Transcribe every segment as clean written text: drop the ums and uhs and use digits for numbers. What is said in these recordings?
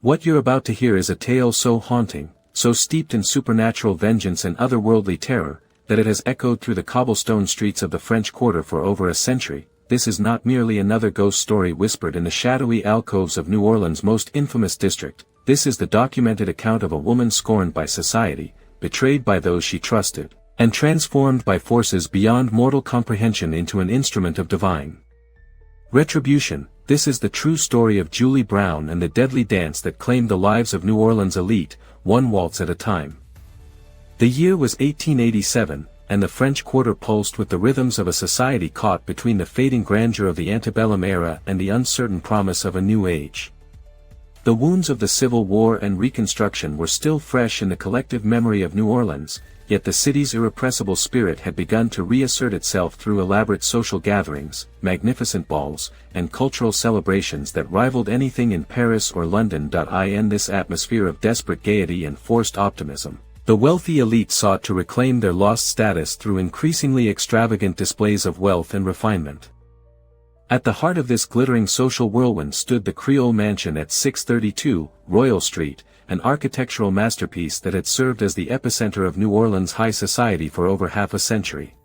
What you're about to hear is a tale so haunting, so steeped in supernatural vengeance and otherworldly terror, that it has echoed through the cobblestone streets of the French Quarter for over a century. This is not merely another ghost story whispered in the shadowy alcoves of New Orleans' most infamous district. This is the documented account of a woman scorned by society, betrayed by those she trusted, and transformed by forces beyond mortal comprehension into an instrument of divine retribution. This is the true story of Julie Brown and the deadly dance that claimed the lives of New Orleans elite, one waltz at a time. The year was 1887, and the French Quarter pulsed with the rhythms of a society caught between the fading grandeur of the antebellum era and the uncertain promise of a new age. The wounds of the Civil War and Reconstruction were still fresh in the collective memory of New Orleans, yet the city's irrepressible spirit had begun to reassert itself through elaborate social gatherings, magnificent balls, and cultural celebrations that rivaled anything in Paris or London. In this atmosphere of desperate gaiety and forced optimism, the wealthy elite sought to reclaim their lost status through increasingly extravagant displays of wealth and refinement. At the heart of this glittering social whirlwind stood the Creole Mansion at 632 Royal Street, an architectural masterpiece that had served as the epicenter of New Orleans high society for over half a century.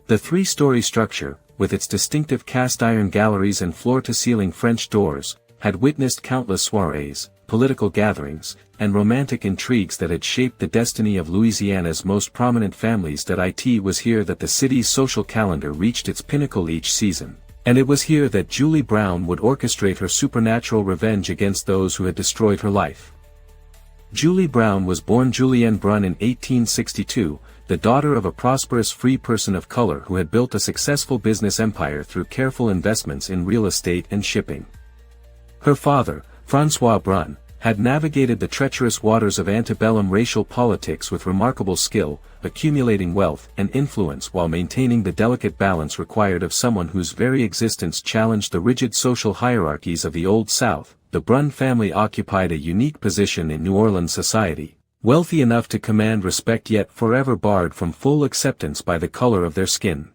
The three-story structure, with its distinctive cast-iron galleries and floor-to-ceiling French doors, had witnessed countless soirees, political gatherings, and romantic intrigues that had shaped the destiny of Louisiana's most prominent families. It was here that the city's social calendar reached its pinnacle each season, and it was here that Julie Brown would orchestrate her supernatural revenge against those who had destroyed her life. Julie Brown was born Julienne Brun in 1862, the daughter of a prosperous free person of color who had built a successful business empire through careful investments in real estate and shipping. Her father, François Brun, had navigated the treacherous waters of antebellum racial politics with remarkable skill, accumulating wealth and influence while maintaining the delicate balance required of someone whose very existence challenged the rigid social hierarchies of the Old South. The Brun family occupied a unique position in New Orleans society, wealthy enough to command respect yet forever barred from full acceptance by the color of their skin.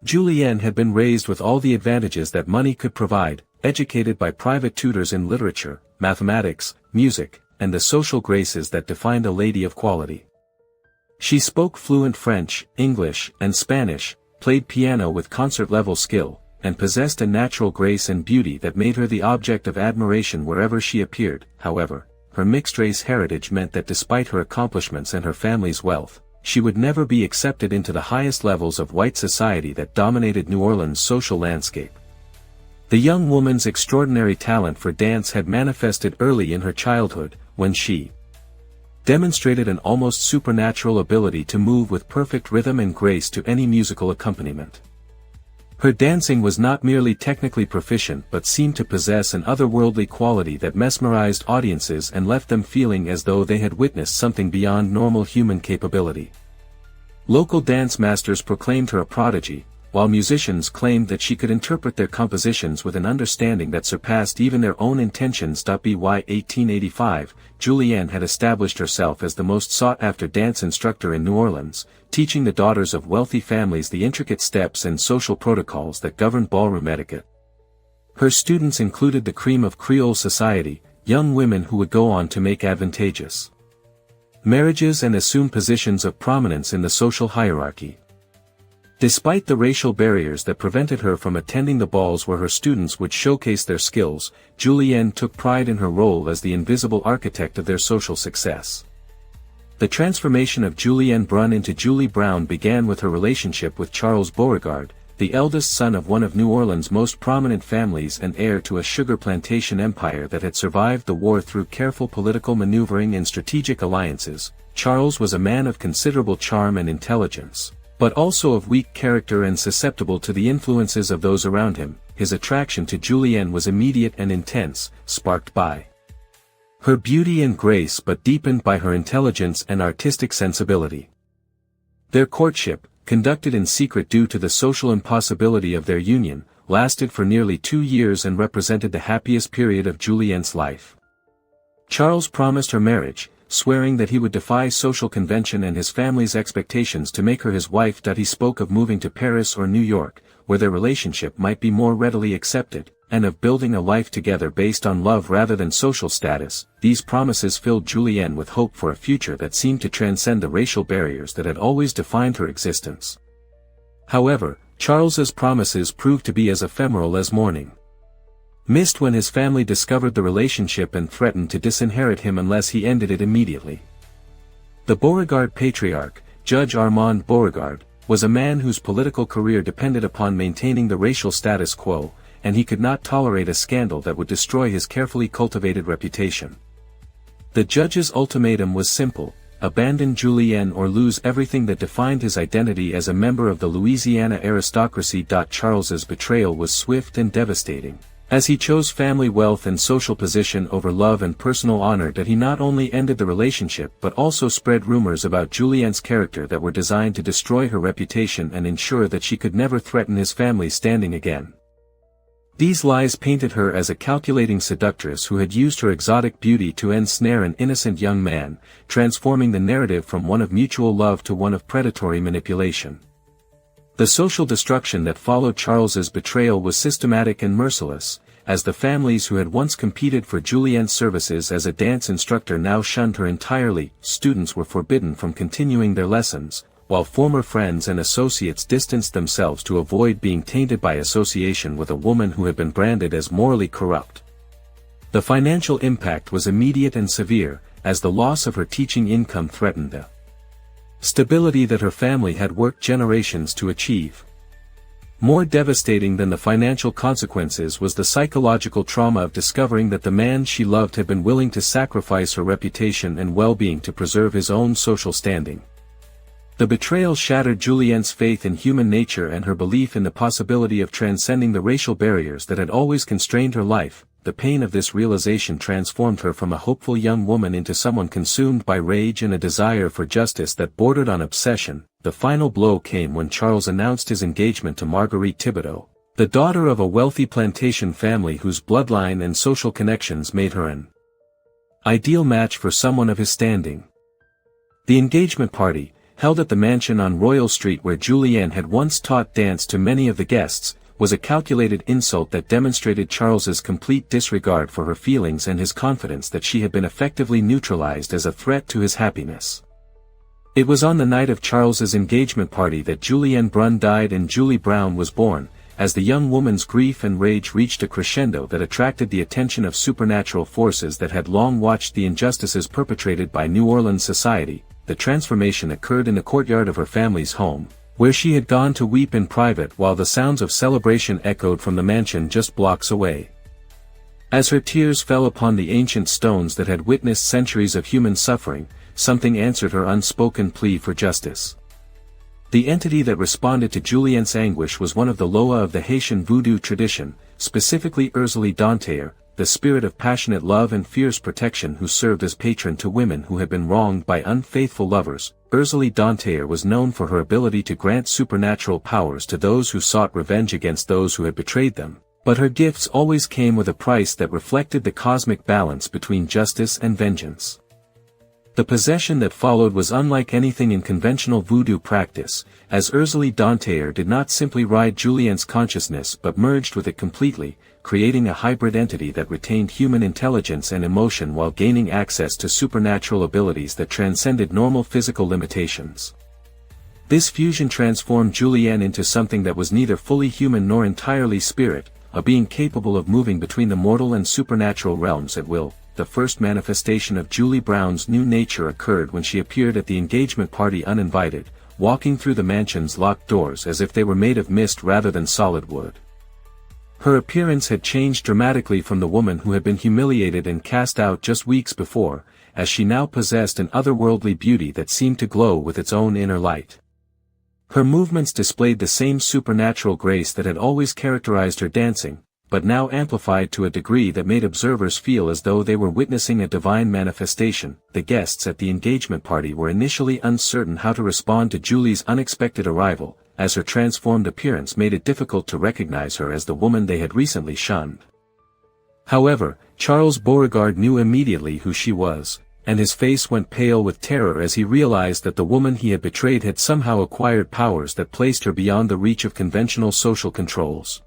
Julienne had been raised with all the advantages that money could provide, educated by private tutors in literature, mathematics, music, and the social graces that defined a lady of quality. She spoke fluent French, English, and Spanish, played piano with concert-level skill, and possessed a natural grace and beauty that made her the object of admiration wherever she appeared. However, her mixed-race heritage meant that despite her accomplishments and her family's wealth, she would never be accepted into the highest levels of white society that dominated New Orleans' social landscape. The young woman's extraordinary talent for dance had manifested early in her childhood, when she demonstrated an almost supernatural ability to move with perfect rhythm and grace to any musical accompaniment. Her dancing was not merely technically proficient but seemed to possess an otherworldly quality that mesmerized audiences and left them feeling as though they had witnessed something beyond normal human capability. Local dance masters proclaimed her a prodigy, while musicians claimed that she could interpret their compositions with an understanding that surpassed even their own intentions. By 1885, Julienne had established herself as the most sought-after dance instructor in New Orleans, teaching the daughters of wealthy families the intricate steps and social protocols that governed ballroom etiquette. Her students included the cream of Creole society, young women who would go on to make advantageous marriages and assume positions of prominence in the social hierarchy. Despite the racial barriers that prevented her from attending the balls where her students would showcase their skills, Julienne took pride in her role as the invisible architect of their social success. The transformation of Julienne Brun into Julie Brown began with her relationship with Charles Beauregard, the eldest son of one of New Orleans' most prominent families and heir to a sugar plantation empire that had survived the war through careful political maneuvering and strategic alliances. Charles was a man of considerable charm and intelligence, but also of weak character and susceptible to the influences of those around him. His attraction to Julienne was immediate and intense, sparked by her beauty and grace but deepened by her intelligence and artistic sensibility. Their courtship, conducted in secret due to the social impossibility of their union, lasted for nearly 2 years and represented the happiest period of Julienne's life. Charles promised her marriage, swearing that he would defy social convention and his family's expectations to make her his wife. He spoke of moving to Paris or New York, where their relationship might be more readily accepted. and of building a life together based on love rather than social status. These promises filled Julienne with hope for a future that seemed to transcend the racial barriers that had always defined her existence. However, Charles's promises proved to be as ephemeral as morning mist when his family discovered the relationship and threatened to disinherit him unless he ended it immediately. The Beauregard patriarch, Judge Armand Beauregard, was a man whose political career depended upon maintaining the racial status quo, and he could not tolerate a scandal that would destroy his carefully cultivated reputation. The judge's ultimatum was simple: abandon Julienne or lose everything that defined his identity as a member of the Louisiana aristocracy. Charles's betrayal was swift and devastating, as he chose family wealth and social position over love and personal honor. That he not only ended the relationship but also spread rumors about Julienne's character that were designed to destroy her reputation and ensure that she could never threaten his family's standing again. These lies painted her as a calculating seductress who had used her exotic beauty to ensnare an innocent young man, transforming the narrative from one of mutual love to one of predatory manipulation. The social destruction that followed Charles's betrayal was systematic and merciless, as the families who had once competed for Julienne's services as a dance instructor now shunned her entirely. Students were forbidden from continuing their lessons, while former friends and associates distanced themselves to avoid being tainted by association with a woman who had been branded as morally corrupt. The financial impact was immediate and severe, as the loss of her teaching income threatened the stability that her family had worked generations to achieve. More devastating than the financial consequences was the psychological trauma of discovering that the man she loved had been willing to sacrifice her reputation and well-being to preserve his own social standing. The betrayal shattered Julienne's faith in human nature and her belief in the possibility of transcending the racial barriers that had always constrained her life. The pain of this realization transformed her from a hopeful young woman into someone consumed by rage and a desire for justice that bordered on obsession. The final blow came when Charles announced his engagement to Marguerite Thibodeau, the daughter of a wealthy plantation family whose bloodline and social connections made her an ideal match for someone of his standing. The engagement party, held at the mansion on Royal Street where Julienne had once taught dance to many of the guests, was a calculated insult that demonstrated Charles's complete disregard for her feelings and his confidence that she had been effectively neutralized as a threat to his happiness. It was on the night of Charles's engagement party that Julienne Brunn died and Julie Brown was born, as the young woman's grief and rage reached a crescendo that attracted the attention of supernatural forces that had long watched the injustices perpetrated by New Orleans society. The transformation occurred in the courtyard of her family's home, where she had gone to weep in private while the sounds of celebration echoed from the mansion just blocks away. As her tears fell upon the ancient stones that had witnessed centuries of human suffering, something answered her unspoken plea for justice. The entity that responded to Julienne's anguish was one of the Loa of the Haitian voodoo tradition, specifically Ursule Dantaire, the spirit of passionate love and fierce protection who served as patron to women who had been wronged by unfaithful lovers. Ursule Dantaire was known for her ability to grant supernatural powers to those who sought revenge against those who had betrayed them, but her gifts always came with a price that reflected the cosmic balance between justice and vengeance. The possession that followed was unlike anything in conventional voodoo practice, as Ursule Dantaire did not simply ride Julienne's consciousness but merged with it completely, creating a hybrid entity that retained human intelligence and emotion while gaining access to supernatural abilities that transcended normal physical limitations. This fusion transformed Julienne into something that was neither fully human nor entirely spirit, a being capable of moving between the mortal and supernatural realms at will. The first manifestation of Julie Brown's new nature occurred when she appeared at the engagement party uninvited, walking through the mansion's locked doors as if they were made of mist rather than solid wood. Her appearance had changed dramatically from the woman who had been humiliated and cast out just weeks before, as she now possessed an otherworldly beauty that seemed to glow with its own inner light. Her movements displayed the same supernatural grace that had always characterized her dancing, but now amplified to a degree that made observers feel as though they were witnessing a divine manifestation. The guests at the engagement party were initially uncertain how to respond to Julie's unexpected arrival, as her transformed appearance made it difficult to recognize her as the woman they had recently shunned. However, Charles Beauregard knew immediately who she was, and his face went pale with terror as he realized that the woman he had betrayed had somehow acquired powers that placed her beyond the reach of conventional social controls.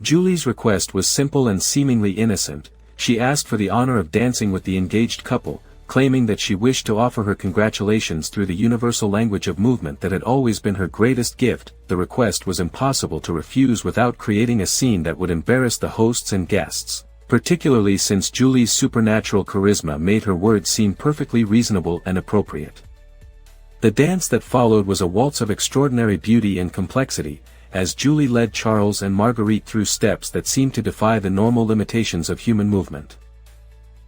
Julie's request was simple and seemingly innocent. She asked for the honor of dancing with the engaged couple, claiming that she wished to offer her congratulations through the universal language of movement that had always been her greatest gift. The request was impossible to refuse without creating a scene that would embarrass the hosts and guests, particularly since Julie's supernatural charisma made her words seem perfectly reasonable and appropriate. The dance that followed was a waltz of extraordinary beauty and complexity, as Julie led Charles and Marguerite through steps that seemed to defy the normal limitations of human movement.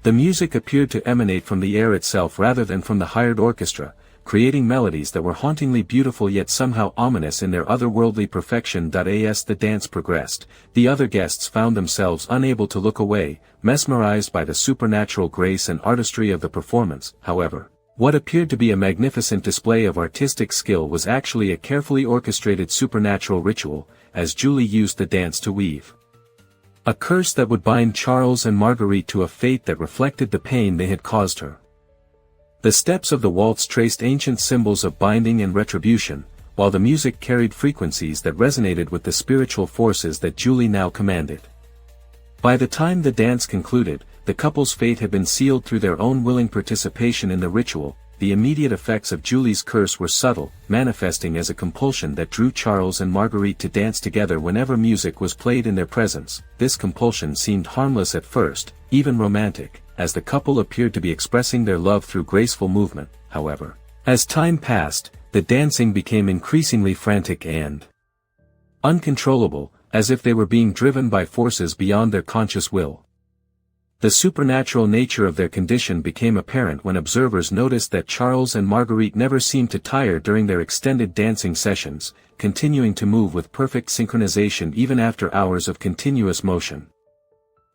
The music appeared to emanate from the air itself rather than from the hired orchestra, creating melodies that were hauntingly beautiful yet somehow ominous in their otherworldly perfection. As the dance progressed, the other guests found themselves unable to look away, mesmerized by the supernatural grace and artistry of the performance. However, what appeared to be a magnificent display of artistic skill was actually a carefully orchestrated supernatural ritual, as Julie used the dance to weave a curse that would bind Charles and Marguerite to a fate that reflected the pain they had caused her. The steps of the waltz traced ancient symbols of binding and retribution, while the music carried frequencies that resonated with the spiritual forces that Julie now commanded. By the time the dance concluded, the couple's fate had been sealed through their own willing participation in the ritual. The immediate effects of Julie's curse were subtle, manifesting as a compulsion that drew Charles and Marguerite to dance together whenever music was played in their presence. This compulsion seemed harmless at first, even romantic, as the couple appeared to be expressing their love through graceful movement. However, as time passed, the dancing became increasingly frantic and uncontrollable, as if they were being driven by forces beyond their conscious will. The supernatural nature of their condition became apparent when observers noticed that Charles and Marguerite never seemed to tire during their extended dancing sessions, continuing to move with perfect synchronization even after hours of continuous motion.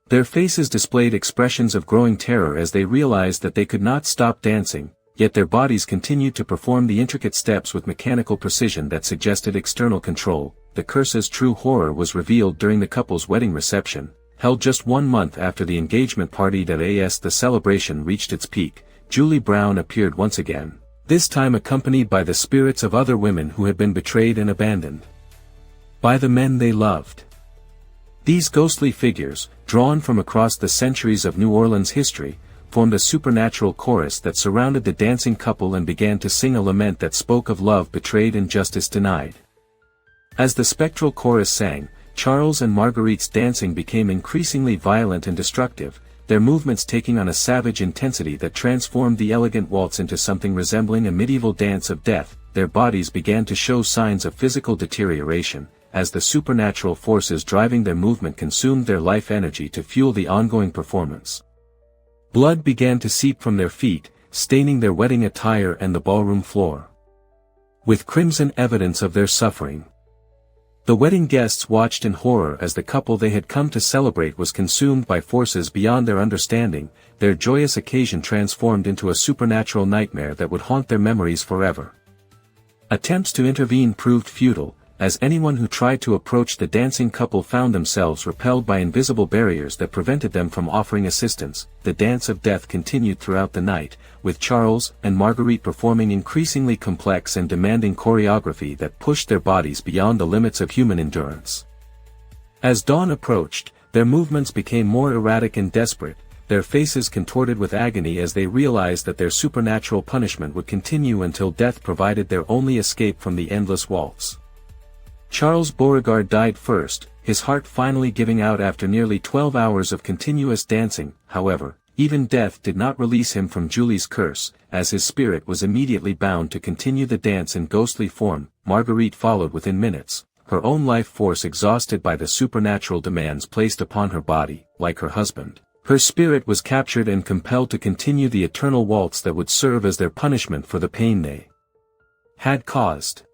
Their faces displayed expressions of growing terror as they realized that they could not stop dancing, yet their bodies continued to perform the intricate steps with mechanical precision that suggested external control. The curse's true horror was revealed during the couple's wedding reception, held just 1 month after the engagement party. As the celebration reached its peak, Julie Brown appeared once again, this time accompanied by the spirits of other women who had been betrayed and abandoned by the men they loved. These ghostly figures, drawn from across the centuries of New Orleans history, formed a supernatural chorus that surrounded the dancing couple and began to sing a lament that spoke of love betrayed and justice denied. As the spectral chorus sang, Charles and Marguerite's dancing became increasingly violent and destructive, their movements taking on a savage intensity that transformed the elegant waltz into something resembling a medieval dance of death. Their bodies began to show signs of physical deterioration, as the supernatural forces driving their movement consumed their life energy to fuel the ongoing performance. Blood began to seep from their feet, staining their wedding attire and the ballroom floor with crimson evidence of their suffering. The wedding guests watched in horror as the couple they had come to celebrate was consumed by forces beyond their understanding. Their joyous occasion transformed into a supernatural nightmare that would haunt their memories forever. Attempts to intervene proved futile, as anyone who tried to approach the dancing couple found themselves repelled by invisible barriers that prevented them from offering assistance. The dance of death continued throughout the night, with Charles and Marguerite performing increasingly complex and demanding choreography that pushed their bodies beyond the limits of human endurance. As dawn approached, their movements became more erratic and desperate, their faces contorted with agony as they realized that their supernatural punishment would continue until death provided their only escape from the endless waltz. Charles Beauregard died first, his heart finally giving out after nearly 12 hours of continuous dancing. However, even death did not release him from Julie's curse, as his spirit was immediately bound to continue the dance in ghostly form. Marguerite followed within minutes, her own life force exhausted by the supernatural demands placed upon her body. Like her husband, her spirit was captured and compelled to continue the eternal waltz that would serve as their punishment for the pain they had caused.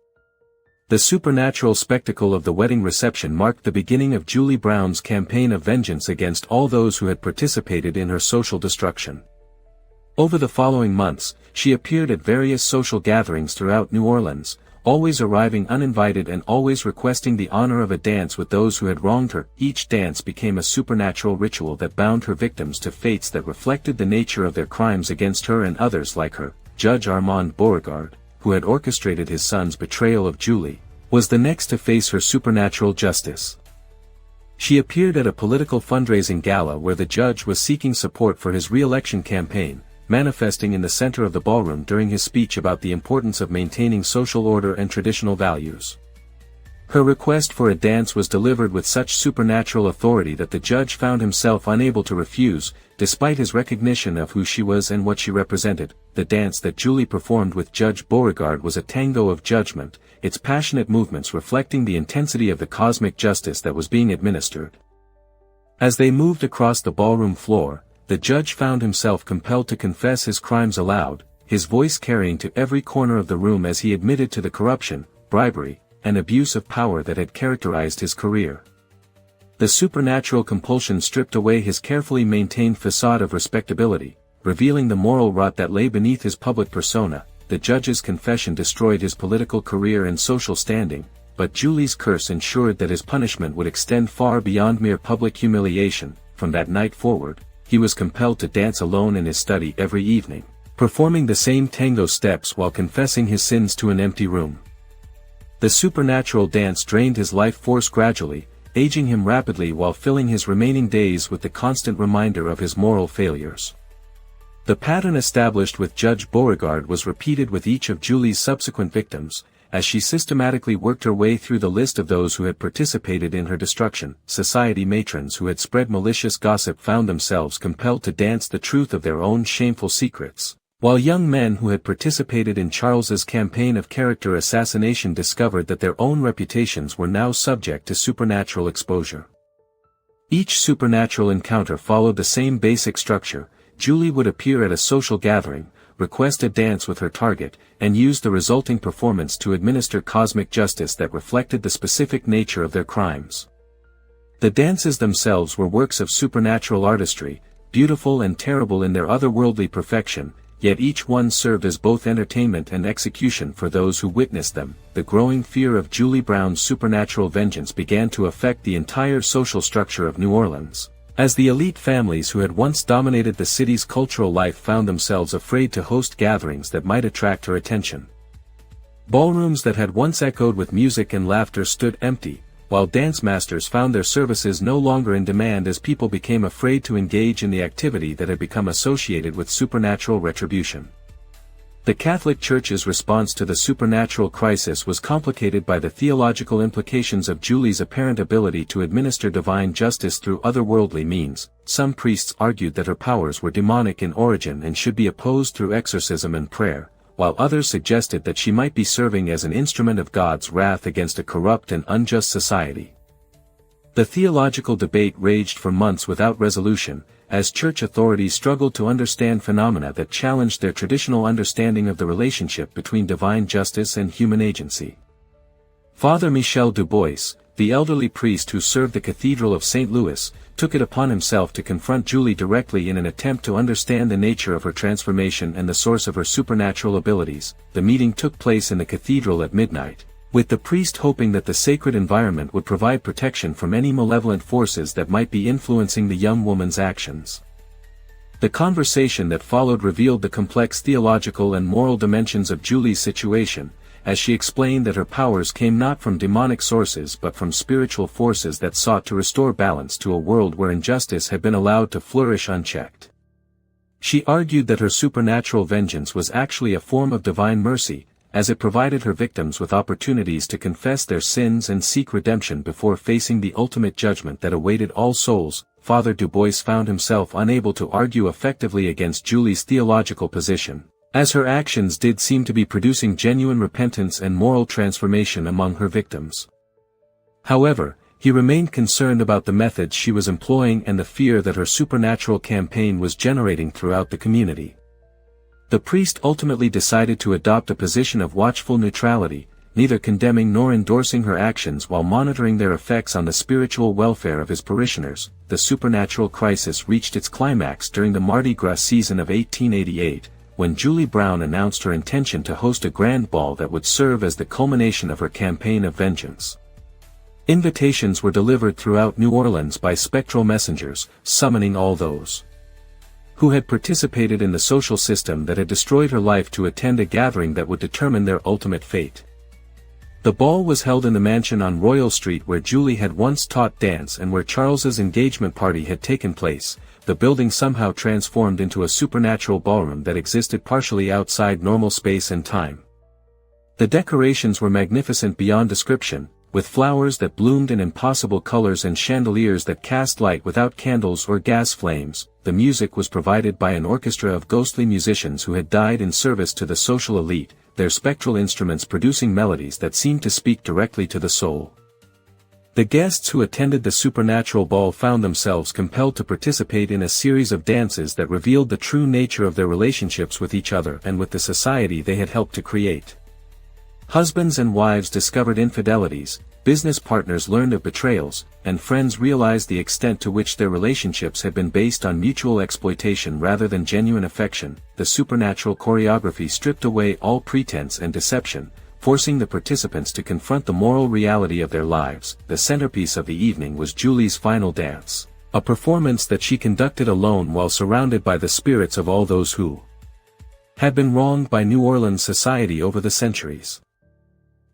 The supernatural spectacle of the wedding reception marked the beginning of Julie Brown's campaign of vengeance against all those who had participated in her social destruction. Over the following months, she appeared at various social gatherings throughout New Orleans, always arriving uninvited and always requesting the honor of a dance with those who had wronged her. Each dance became a supernatural ritual that bound her victims to fates that reflected the nature of their crimes against her and others like her. Judge Armand Beauregard, who had orchestrated his son's betrayal of Julie, was the next to face her supernatural justice. She appeared at a political fundraising gala where the judge was seeking support for his re-election campaign, manifesting in the center of the ballroom during his speech about the importance of maintaining social order and traditional values. Her request for a dance was delivered with such supernatural authority that the judge found himself unable to refuse, despite his recognition of who she was and what she represented. The dance that Julie performed with Judge Beauregard was a tango of judgment, its passionate movements reflecting the intensity of the cosmic justice that was being administered. As they moved across the ballroom floor, the judge found himself compelled to confess his crimes aloud, his voice carrying to every corner of the room as he admitted to the corruption, bribery, and abuse of power that had characterized his career. The supernatural compulsion stripped away his carefully maintained facade of respectability, revealing the moral rot that lay beneath his public persona. The judge's confession destroyed his political career and social standing, but Julie's curse ensured that his punishment would extend far beyond mere public humiliation. From that night forward, he was compelled to dance alone in his study every evening, performing the same tango steps while confessing his sins to an empty room. The supernatural dance drained his life force gradually, aging him rapidly while filling his remaining days with the constant reminder of his moral failures. The pattern established with Judge Beauregard was repeated with each of Julie's subsequent victims, as she systematically worked her way through the list of those who had participated in her destruction. Society matrons who had spread malicious gossip found themselves compelled to dance the truth of their own shameful secrets, while young men who had participated in Charles's campaign of character assassination discovered that their own reputations were now subject to supernatural exposure. Each supernatural encounter followed the same basic structure. Julie would appear at a social gathering, request a dance with her target, and use the resulting performance to administer cosmic justice that reflected the specific nature of their crimes. The dances themselves were works of supernatural artistry, beautiful and terrible in their otherworldly perfection, yet each one served as both entertainment and execution for those who witnessed them. The growing fear of Julie Brown's supernatural vengeance began to affect the entire social structure of New Orleans, as the elite families who had once dominated the city's cultural life found themselves afraid to host gatherings that might attract her attention. Ballrooms that had once echoed with music and laughter stood empty, while dance masters found their services no longer in demand as people became afraid to engage in the activity that had become associated with supernatural retribution. The Catholic Church's response to the supernatural crisis was complicated by the theological implications of Julie's apparent ability to administer divine justice through otherworldly means. Some priests argued that her powers were demonic in origin and should be opposed through exorcism and prayer, while others suggested that she might be serving as an instrument of God's wrath against a corrupt and unjust society. The theological debate raged for months without resolution, as church authorities struggled to understand phenomena that challenged their traditional understanding of the relationship between divine justice and human agency. Father Michel Dubois, the elderly priest who served the Cathedral of St. Louis, took it upon himself to confront Julie directly in an attempt to understand the nature of her transformation and the source of her supernatural abilities. The meeting took place in the cathedral at midnight, with the priest hoping that the sacred environment would provide protection from any malevolent forces that might be influencing the young woman's actions. The conversation that followed revealed the complex theological and moral dimensions of Julie's situation, as she explained that her powers came not from demonic sources but from spiritual forces that sought to restore balance to a world where injustice had been allowed to flourish unchecked. She argued that her supernatural vengeance was actually a form of divine mercy, as it provided her victims with opportunities to confess their sins and seek redemption before facing the ultimate judgment that awaited all souls. Father Dubois found himself unable to argue effectively against Julie's theological position, as her actions did seem to be producing genuine repentance and moral transformation among her victims. However, he remained concerned about the methods she was employing and the fear that her supernatural campaign was generating throughout the community. The priest ultimately decided to adopt a position of watchful neutrality, neither condemning nor endorsing her actions while monitoring their effects on the spiritual welfare of his parishioners. The supernatural crisis reached its climax during the Mardi Gras season of 1888, when Julie Brown announced her intention to host a grand ball that would serve as the culmination of her campaign of vengeance. Invitations were delivered throughout New Orleans by spectral messengers, summoning all those who had participated in the social system that had destroyed her life to attend a gathering that would determine their ultimate fate. The ball was held in the mansion on Royal Street where Julie had once taught dance and where Charles's engagement party had taken place. The building somehow transformed into a supernatural ballroom that existed partially outside normal space and time. The decorations were magnificent beyond description, with flowers that bloomed in impossible colors and chandeliers that cast light without candles or gas flames. The music was provided by an orchestra of ghostly musicians who had died in service to the social elite, their spectral instruments producing melodies that seemed to speak directly to the soul. The guests who attended the supernatural ball found themselves compelled to participate in a series of dances that revealed the true nature of their relationships with each other and with the society they had helped to create. Husbands and wives discovered infidelities, business partners learned of betrayals, and friends realized the extent to which their relationships had been based on mutual exploitation rather than genuine affection. The supernatural choreography stripped away all pretense and deception, forcing the participants to confront the moral reality of their lives. The centerpiece of the evening was Julie's final dance, a performance that she conducted alone while surrounded by the spirits of all those who had been wronged by New Orleans society over the centuries.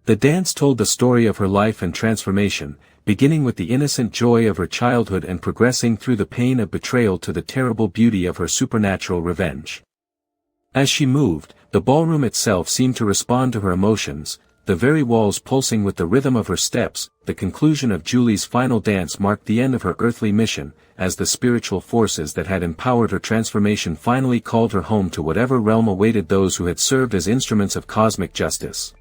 The dance told the story of her life and transformation, beginning with the innocent joy of her childhood and progressing through the pain of betrayal to the terrible beauty of her supernatural revenge. As she moved, the ballroom itself seemed to respond to her emotions, the very walls pulsing with the rhythm of her steps. The conclusion of Julie's final dance marked the end of her earthly mission, as the spiritual forces that had empowered her transformation finally called her home to whatever realm awaited those who had served as instruments of cosmic justice.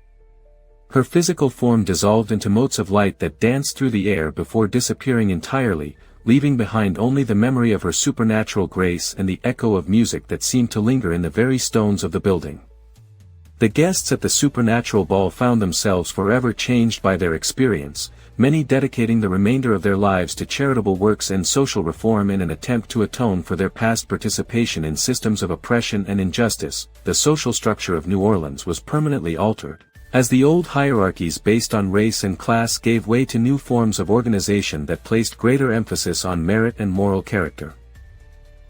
Her physical form dissolved into motes of light that danced through the air before disappearing entirely, leaving behind only the memory of her supernatural grace and the echo of music that seemed to linger in the very stones of the building. The guests at the supernatural ball found themselves forever changed by their experience, many dedicating the remainder of their lives to charitable works and social reform in an attempt to atone for their past participation in systems of oppression and injustice. The social structure of New Orleans was permanently altered, as the old hierarchies based on race and class gave way to new forms of organization that placed greater emphasis on merit and moral character.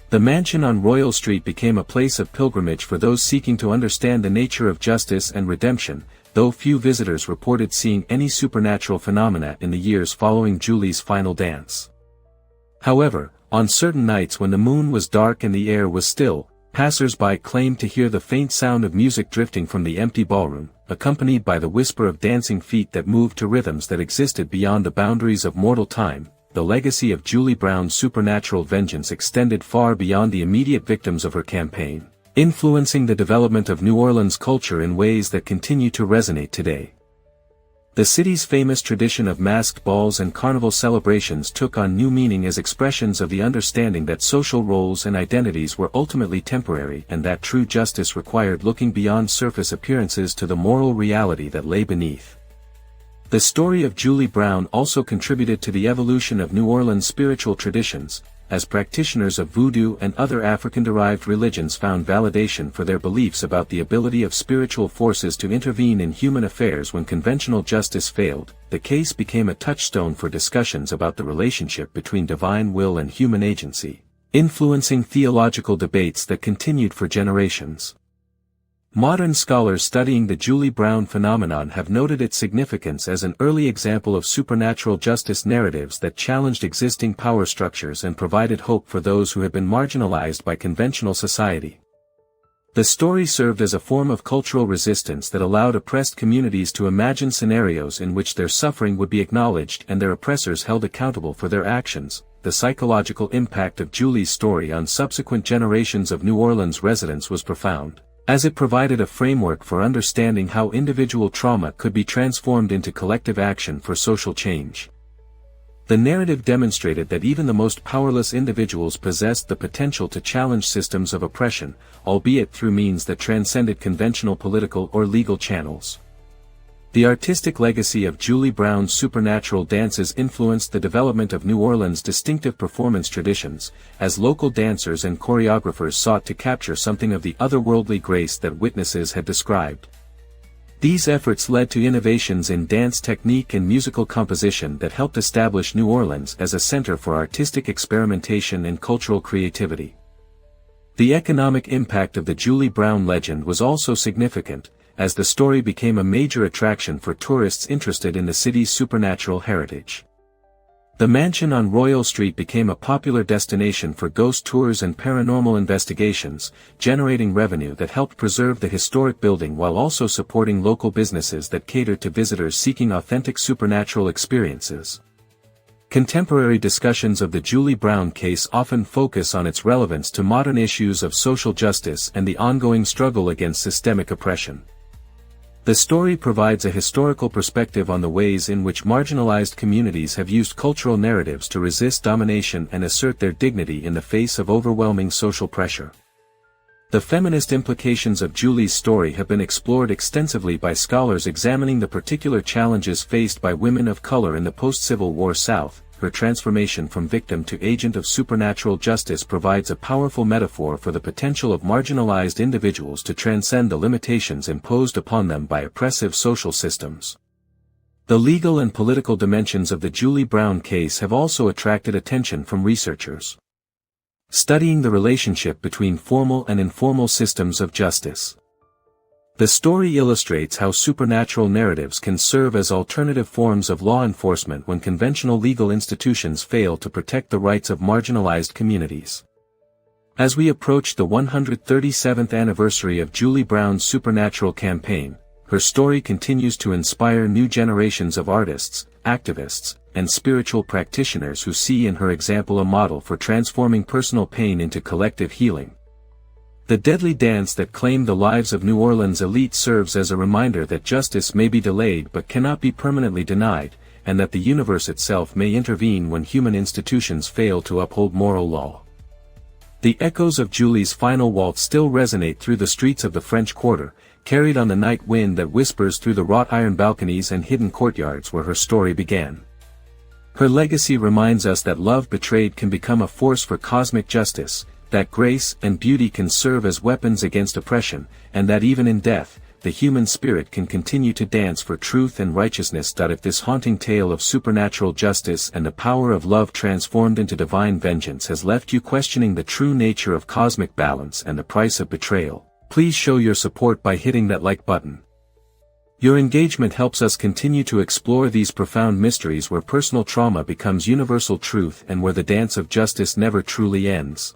The mansion on Royal Street became a place of pilgrimage for those seeking to understand the nature of justice and redemption, though few visitors reported seeing any supernatural phenomena in the years following Julie's final dance. However, on certain nights when the moon was dark and the air was still, passers-by claimed to hear the faint sound of music drifting from the empty ballroom, accompanied by the whisper of dancing feet that moved to rhythms that existed beyond the boundaries of mortal time. The legacy of Julie Brown's supernatural vengeance extended far beyond the immediate victims of her campaign, influencing the development of New Orleans culture in ways that continue to resonate today. The city's famous tradition of masked balls and carnival celebrations took on new meaning as expressions of the understanding that social roles and identities were ultimately temporary and that true justice required looking beyond surface appearances to the moral reality that lay beneath. The story of Julie Brown also contributed to the evolution of New Orleans' spiritual traditions, as practitioners of voodoo and other African-derived religions found validation for their beliefs about the ability of spiritual forces to intervene in human affairs when conventional justice failed. The case became a touchstone for discussions about the relationship between divine will and human agency, influencing theological debates that continued for generations. Modern scholars studying the Julie Brown phenomenon have noted its significance as an early example of supernatural justice narratives that challenged existing power structures and provided hope for those who had been marginalized by conventional society. The story served as a form of cultural resistance that allowed oppressed communities to imagine scenarios in which their suffering would be acknowledged and their oppressors held accountable for their actions. The psychological impact of Julie's story on subsequent generations of New Orleans residents was profound, as it provided a framework for understanding how individual trauma could be transformed into collective action for social change. The narrative demonstrated that even the most powerless individuals possessed the potential to challenge systems of oppression, albeit through means that transcended conventional political or legal channels. The artistic legacy of Julie Brown's supernatural dances influenced the development of New Orleans' distinctive performance traditions, as local dancers and choreographers sought to capture something of the otherworldly grace that witnesses had described. These efforts led to innovations in dance technique and musical composition that helped establish New Orleans as a center for artistic experimentation and cultural creativity. The economic impact of the Julie Brown legend was also significant, as the story became a major attraction for tourists interested in the city's supernatural heritage. The mansion on Royal Street became a popular destination for ghost tours and paranormal investigations, generating revenue that helped preserve the historic building while also supporting local businesses that catered to visitors seeking authentic supernatural experiences. Contemporary discussions of the Julie Brown case often focus on its relevance to modern issues of social justice and the ongoing struggle against systemic oppression. The story provides a historical perspective on the ways in which marginalized communities have used cultural narratives to resist domination and assert their dignity in the face of overwhelming social pressure. The feminist implications of Julie's story have been explored extensively by scholars examining the particular challenges faced by women of color in the post-Civil War South. Her transformation from victim to agent of supernatural justice provides a powerful metaphor for the potential of marginalized individuals to transcend the limitations imposed upon them by oppressive social systems. The legal and political dimensions of the Julie Brown case have also attracted attention from researchers studying the relationship between formal and informal systems of justice. The story illustrates how supernatural narratives can serve as alternative forms of law enforcement when conventional legal institutions fail to protect the rights of marginalized communities. As we approach the 137th anniversary of Julie Brown's supernatural campaign, her story continues to inspire new generations of artists, activists, and spiritual practitioners who see in her example a model for transforming personal pain into collective healing. The deadly dance that claimed the lives of New Orleans elite serves as a reminder that justice may be delayed but cannot be permanently denied, and that the universe itself may intervene when human institutions fail to uphold moral law. The echoes of Julie's final waltz still resonate through the streets of the French Quarter, carried on the night wind that whispers through the wrought iron balconies and hidden courtyards where her story began. Her legacy reminds us that love betrayed can become a force for cosmic justice, that grace and beauty can serve as weapons against oppression, and that even in death, the human spirit can continue to dance for truth and righteousness. If this haunting tale of supernatural justice and the power of love transformed into divine vengeance has left you questioning the true nature of cosmic balance and the price of betrayal, please show your support by hitting that like button. Your engagement helps us continue to explore these profound mysteries where personal trauma becomes universal truth and where the dance of justice never truly ends.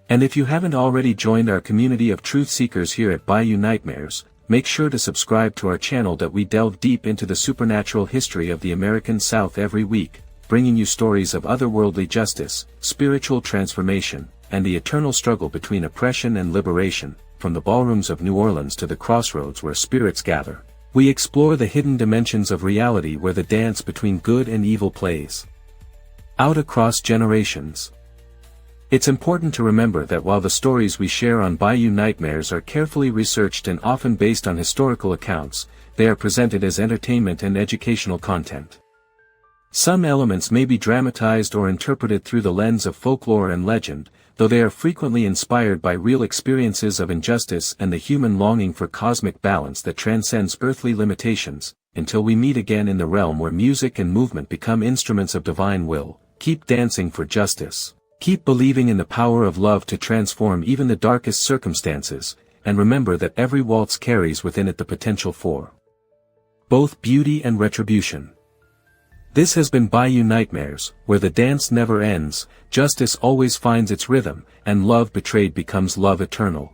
And if you haven't already joined our community of truth seekers here at Bayou Nightmares, make sure to subscribe to our channel that we delve deep into the supernatural history of the American South every week, bringing you stories of otherworldly justice, spiritual transformation, and the eternal struggle between oppression and liberation. From the ballrooms of New Orleans to the crossroads where spirits gather, we explore the hidden dimensions of reality where the dance between good and evil plays out across generations. It's important to remember that while the stories we share on Bayou Nightmares are carefully researched and often based on historical accounts, they are presented as entertainment and educational content. Some elements may be dramatized or interpreted through the lens of folklore and legend, though they are frequently inspired by real experiences of injustice and the human longing for cosmic balance that transcends earthly limitations. Until we meet again in the realm where music and movement become instruments of divine will, keep dancing for justice. Keep believing in the power of love to transform even the darkest circumstances, and remember that every waltz carries within it the potential for both beauty and retribution. This has been Bayou Nightmares, where the dance never ends, justice always finds its rhythm, and love betrayed becomes love eternal.